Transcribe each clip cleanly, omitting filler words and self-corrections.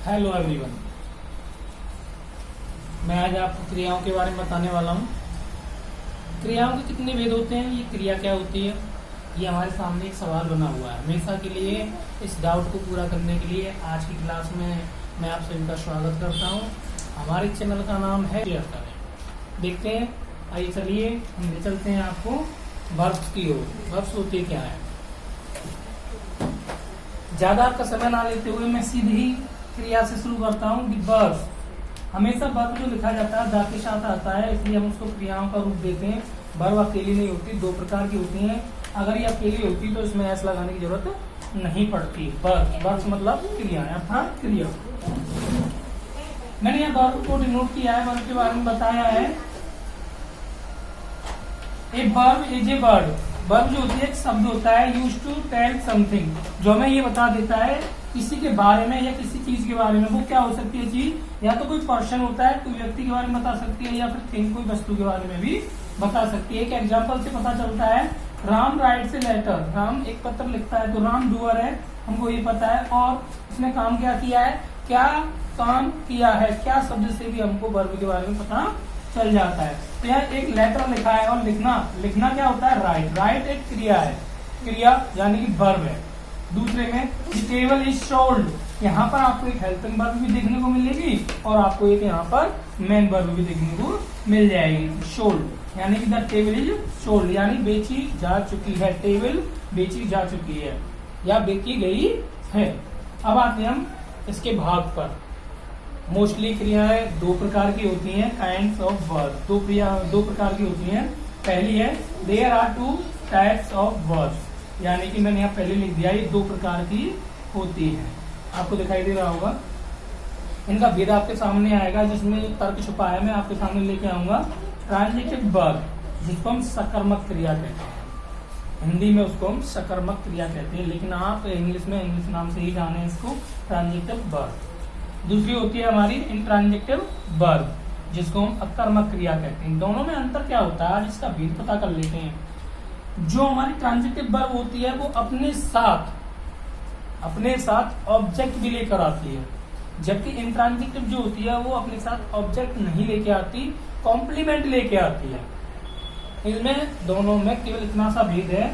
Hello everyone, मैं आज आपको क्रियाओं के बारे में बताने वाला हूँ। क्रियाओं के कितने भेद होते हैं, ये क्रिया क्या होती है, ये हमारे सामने एक सवाल बना हुआ है। हमेशा के लिए इस डाउट को पूरा करने के लिए आज की क्लास में मैं आप सभी का स्वागत करता हूँ। हमारे चैनल का नाम है क्लियर करें। देखते हैं, आइए चलिए हम ले चलते हैं आपको वर्ब्स की ओर। वर्ब्स होते क्या है, ज्यादा आपका समय ना लेते हुए मैं सीधी क्रिया से शुरू करता हूँ। वर्ब्स, हमेशा वर्ब जो लिखा जाता है दा के साथ आता है, इसलिए हम उसको क्रियाओं का रूप देते हैं। वर्ब अकेली नहीं होती, दो प्रकार की होती हैं। अगर ये अकेली होती तो इसमें एस लगाने की जरूरत नहीं पड़ती। वर्ब्स मतलब क्रिया, अर्थात क्रिया। मैंने यहाँ वर्ब को डिनोट किया है, वर्ब के बारे में बताया है। A verb is a word. Verb जो होती है एक शब्द होता है, यूज टू टेल समथिंग, जो हमें ये बता देता है किसी के बारे में या किसी चीज के बारे में। वो क्या हो सकती है चीज, या तो कोई पर्सन होता है, कोई व्यक्ति के बारे में बता सकती है, या फिर थिंग, कोई वस्तु के बारे में भी बता सकती है। एक एग्जाम्पल से पता चलता है, Ram writes a letter. Ram एक पत्र लिखता है, तो राम डूअर है, हमको ये पता है। और उसने काम क्या किया है, क्या काम किया है, क्या शब्द से भी हमको वर्ब के बारे में पता चल जाता है। तो यहाँ एक लेटर लिखा है, और लिखना क्या होता है, राइट। राइट एक क्रिया है, क्रिया यानी कि वर्ब है। दूसरे में टेबल इज सोल्ड, यहाँ पर आपको एक हेल्पिंग वर्ब भी देखने को मिलेगी और आपको एक यहाँ पर मेन वर्ब भी देखने को मिल जाएगी। सोल्ड यानी कि द टेबल इज सोल्ड, यानी बेची जा चुकी है। टेबल बेची जा चुकी है या बेची गई है। अब आते हैं हम इसके भाग पर। मोस्टली क्रियाएं दो प्रकार की होती हैं, काइंड्स ऑफ वर्ब। दो प्रकार की होती हैं। पहली है there are two types of verbs, यानी कि मैंने यहाँ पहले लिख दिया, ये दो प्रकार की होती है। आपको दिखाई दे रहा होगा, इनका भेद आपके सामने आएगा, जिसमें तर्क छुपा है मैं आपके सामने लेके आऊंगा। ट्रांजिटिव वर्ब, जिसको हम सकर्मक क्रिया कहते हैं, हिंदी में उसको हम सकर्मक क्रिया कहते हैं, लेकिन आप इंग्लिश में इंग्लिश नाम से ही जाने इसको, ट्रांजिटिव वर्ब। दूसरी होती है हमारी इंट्रांजिटिव वर्ब, जिसको हम अकर्मक क्रिया कहते हैं। दोनों में अंतर क्या होता है, इसका भेद पता कर लेते हैं। जो हमारी ट्रांजिटिव वर्ब होती है वो अपने साथ ऑब्जेक्ट भी लेकर आती है, जबकि इंट्रांजिटिव जो होती है वो अपने साथ ऑब्जेक्ट नहीं लेके आती, कॉम्प्लीमेंट लेके आती है। इसमें दोनों में केवल इतना सा भेद है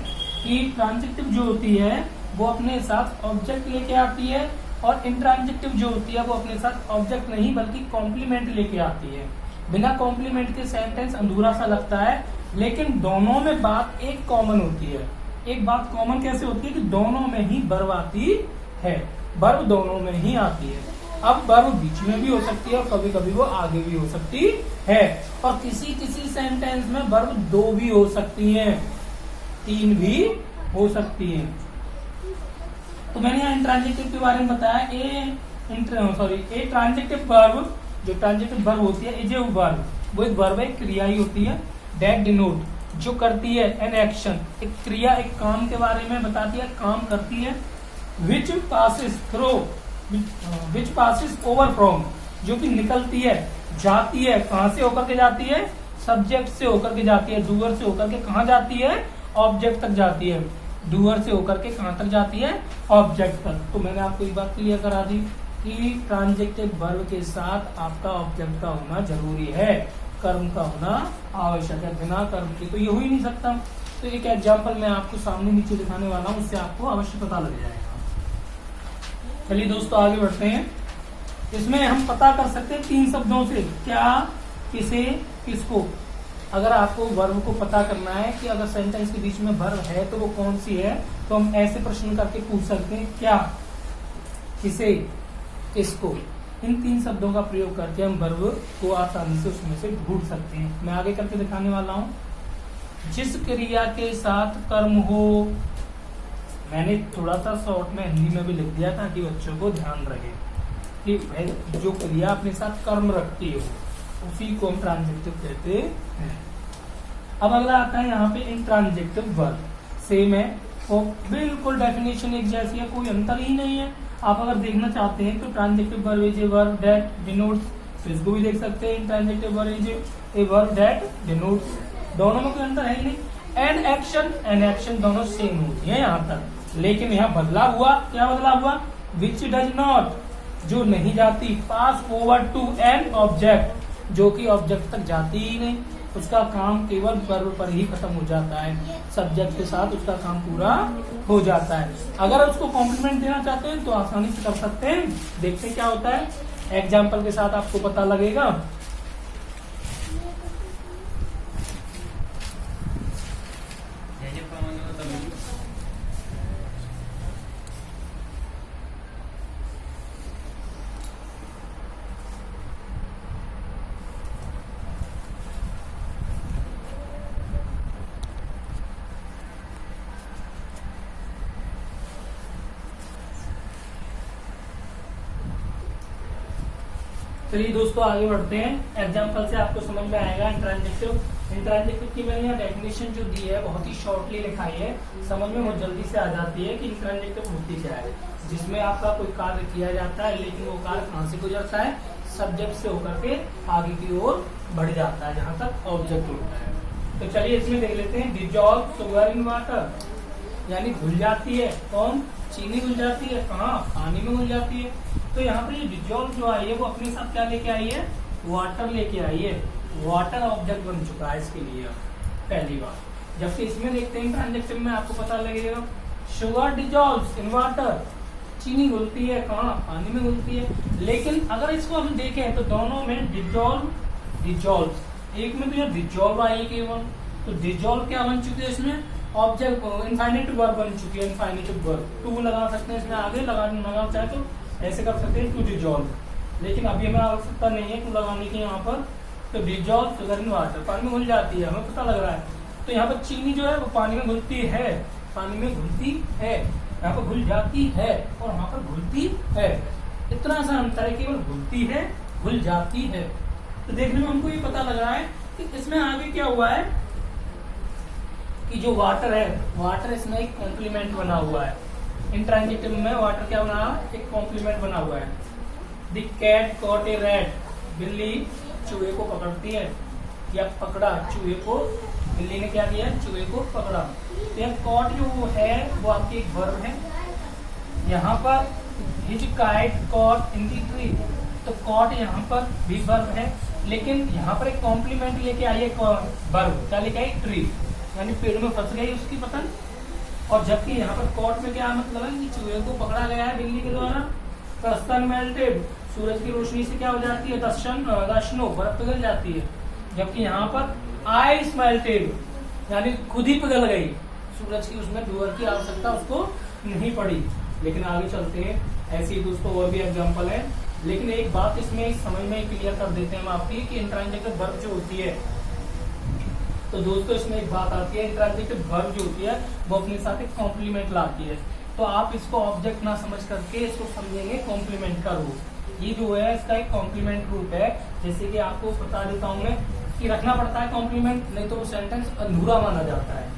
कि ट्रांजिटिव जो होती है वो अपने साथ ऑब्जेक्ट लेके आती है, और इंट्रांजिटिव जो होती है वो अपने साथ ऑब्जेक्ट नहीं बल्कि कॉम्प्लीमेंट लेके आती है। बिना कॉम्प्लीमेंट के सेंटेंस अधूरा सा लगता है, लेकिन दोनों में बात एक कॉमन होती है। एक बात कॉमन कैसे होती है कि दोनों में ही वर्ब आती है, वर्ब दोनों में ही आती है। अब वर्ब बीच में भी हो सकती है और कभी कभी वो आगे भी हो सकती है, और किसी किसी सेंटेंस में वर्ब दो भी हो सकती है, तीन भी हो सकती है। तो मैंने यहाँ इंट्रांजिटिव के बारे में बताया। ए ट्रांजिटिव वर्ब, जो ट्रांजिटिव वर्ब होती है, इज ए वर्ब, वो एक वर्ब है, क्रिया ही होती है। दैट डिनोट, जो करती है एन एक्शन, एक क्रिया एक काम के बारे में बताती है, काम करती है। विच पासिस ओवर फ्रॉम, जो कि निकलती है, जाती है, कहां से होकर के जाती है, सब्जेक्ट से होकर के जाती है। डूअर से होकर के कहां जाती है, ऑब्जेक्ट तक जाती है। डूअर से होकर के कहां तक जाती है, ऑब्जेक्ट तक। तो मैंने आपको एक बात क्लियर करा दी कि ट्रांजिटिव वर्ब के साथ आपका ऑब्जेक्ट का होना जरूरी है, कर्म का होना आवश्यक है। बिना कर्म के तो ये हो ही नहीं सकता। तो एक एग्जाम्पल मैं आपको सामने नीचे दिखाने वाला हूँ, उससे आपको अवश्य पता लग जाएगा। चलिए दोस्तों आगे बढ़ते हैं। इसमें हम पता कर सकते हैं तीन शब्दों से, क्या, किसे, किसको। अगर आपको वर्ब को पता करना है कि अगर सेंटेंस के बीच में वर्ब है तो वो कौन सी है, तो हम ऐसे प्रश्न करके पूछ सकते हैं, क्या, किसे, किसको। इन तीन शब्दों का प्रयोग करके हम वर्ब को आसानी से उसमें से ढूंढ सकते हैं। मैं आगे करके दिखाने वाला हूं। जिस क्रिया के साथ कर्म हो, मैंने थोड़ा सा शॉर्ट में हिंदी में भी लिख दिया ताकि बच्चों को ध्यान रहे कि जो क्रिया अपने साथ कर्म रखती हो उसी को हम ट्रांजिटिव कहते हैं। अब अगला आता है यहाँ पे इंट्रांजिटिव वर्ब, सेम है और बिल्कुल डेफिनेशन एक जैसी है, कोई अंतर ही नहीं है। आप अगर देखना चाहते हैं तो transitive verb is a verb that denotes, तो इसको भी देख सकते हैं, intransitive verb is a verb that denotes. दोनों में कोई अंतर है ही नहीं। एन एक्शन दोनों सेम होती है यहाँ तक, लेकिन यहाँ बदला हुआ, क्या बदला हुआ, विच डज नॉट, जो नहीं जाती, पास ओवर टू एन ऑब्जेक्ट, जो कि ऑब्जेक्ट तक जाती ही नहीं, उसका काम केवल वर्ब पर ही खत्म हो जाता है, सब्जेक्ट के साथ उसका काम पूरा हो जाता है। अगर उसको कॉम्प्लीमेंट देना चाहते हैं तो आसानी से कर सकते हैं। देखते हैं क्या होता है, एग्जाम्पल के साथ आपको पता लगेगा। चलिए दोस्तों आगे बढ़ते हैं। एग्जाम्पल से आपको समझ में आएगा इंट्रांजेक्टिव। इंट्रांजेक्टिव की मैंने यहाँ डेफिनेशन जो दी है बहुत ही शॉर्टली लिखाई है, समझ में बहुत जल्दी से आ जाती है कि इंट्रांजेक्टिव होती क्या है। जिसमें आपका कोई कार्य किया जाता है लेकिन वो कार्य कहाँ से गुजरता है, सब्जेक्ट से होकर के आगे की ओर बढ़ जाता है जहाँ तक ऑब्जेक्ट होता है। तो चलिए इसमें देख लेते हैं। डिजॉल्व शुगर इन वाटर, यानी घुल जाती है। कौन? चीनी घुल जाती है। कहाँ? पानी में घुल जाती है। तो यहाँ पर ये डिजॉल्व जो आई है वो अपने साथ क्या लेके आई है? वाटर लेके आई है। वाटर ऑब्जेक्ट बन चुका है इसके लिए पहली बार। जबकि इसमें देखते हैं ट्रांजेक्टिव में आपको पता लगेगा, शुगर डिजॉल्व्स इन वाटर, चीनी घुलती है। कहाँ? पानी में घुलती है। लेकिन अगर इसको हम देखें तो दोनों में डिजॉल्व, एक में तो यह डिजॉल्व आई है केवल, तो डिजॉल्व क्या बन चुकी है इसमें? ऑब्जेक्ट इनफाइनेटिव वर्ब बन चुकी है। इनफाइनेटिव वर्ब टू लगा सकते हैं इसमें, आगे लगा चाहे तो ऐसे कर सकते हैं टू डिजॉल्व, लेकिन अभी हमें आवश्यकता नहीं है टू लगाने की यहाँ पर। तो डिजॉल्व शुगर इन वाटर, पानी में घुल जाती है, हमें पता लग रहा है। तो यहाँ पर चीनी जो है वो पानी में घुलती है, पानी में घुलती है, यहाँ पर घुल जाती है और वहां पर घुलती है। इतना सा अंतर है, केवल घुलती है, घुल जाती है। तो देखने में हमको ये पता लग रहा है कि इसमें आगे क्या हुआ है कि जो वाटर है, वाटर इसमें एक कॉम्प्लीमेंट बना हुआ है। इंट्रांजेक्टिव में वाटर क्या बना? एक कॉम्प्लीमेंट बना हुआ है। The cat caught a rat, बिल्ली चूहे को पकड़ती है या पकड़ा चूहे को, बिल्ली ने क्या किया? चूहे को पकड़ा। तो यह कॉट जो है वो आपकी एक वर्ब है। यहाँ पर his kite caught in the tree, तो कॉट यहाँ पर भी वर्ब है, लेकिन यहाँ पर एक कॉम्प्लीमेंट लेके आई है वर्ब, क्या लेके आई? ट्री, यानी पेड़ में फंस गई उसकी पतंग। और जबकि यहाँ पर कॉट में क्या मतलब है कि चूहे को पकड़ा गया है बिल्ली के द्वारा। द सन मेल्टेड, सूरज की रोशनी से क्या हो जाती है? द स्नो, बर्फ पिघल जाती है। जबकि यहाँ पर आइस मेल्टेड, यानी खुद ही पिघल गई, सूरज की उसमें डूअर की आवश्यकता उसको नहीं पड़ी। लेकिन आगे चलते हैं, ऐसे ही दोस्तों और भी एग्जाम्पल है। लेकिन एक बात इसमें समझ में क्लियर कर देते हैं हम आपकी कि इंट्रांजेक्टिव वर्ब जो होती है, तो दोस्तों इसमें एक बात आती है, इंट्रांजेक्टिव वर्ब जो होती है वो अपने साथ एक कॉम्प्लीमेंट लाती है। तो आप इसको ऑब्जेक्ट ना समझ करके इसको समझेंगे कॉम्प्लीमेंट का रूप। ये जो है इसका एक कॉम्प्लीमेंट रूप है। जैसे कि आपको बता देता हूँ मैं कि रखना पड़ता है कॉम्प्लीमेंट, नहीं तो वो सेंटेंस अधूरा माना जाता है।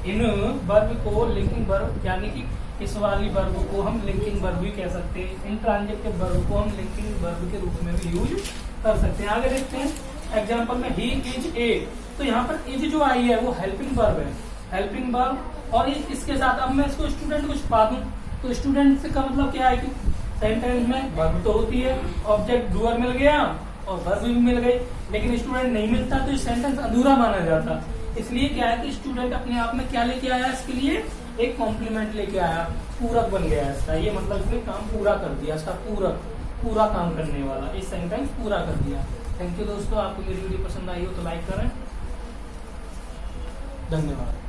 इन वर्ब को लिंकिंग वर्ब, यानी कि इस वाली वर्ब को हम लिंकिंग वर्ब भी कह सकते हैं। इंट्रांजेक्टिव वर्ब को हम लिंकिंग वर्ब के रूप में भी यूज कर सकते हैं। आगे देखते हैं एग्जाम्पल में, ही इज ए, तो यहाँ पर इज जो आई है वो हेल्पिंग वर्ब है, हेल्पिंग वर्ब। और इसके साथ अब मैं इसको स्टूडेंट को छुपा दूं तो स्टूडेंट का मतलब क्या है कि सेंटेंस में वर्ब तो होती है, ऑब्जेक्ट डूअर मिल गया और वर्ब भी मिल गई, लेकिन स्टूडेंट नहीं मिलता तो सेंटेंस अधूरा माना जाता। इसलिए क्या है कि स्टूडेंट अपने आप में क्या लेके आया, इसके लिए एक कॉम्प्लीमेंट लेके आया, पूरक बन गया इसका। ये मतलब इसने काम पूरा कर दिया, इसका पूरक, पूरा काम करने वाला, इस सेंटेंस पूरा कर दिया। थैंक यू दोस्तों, आपको मेरी वीडियो पसंद आई हो तो लाइक करें। धन्यवाद।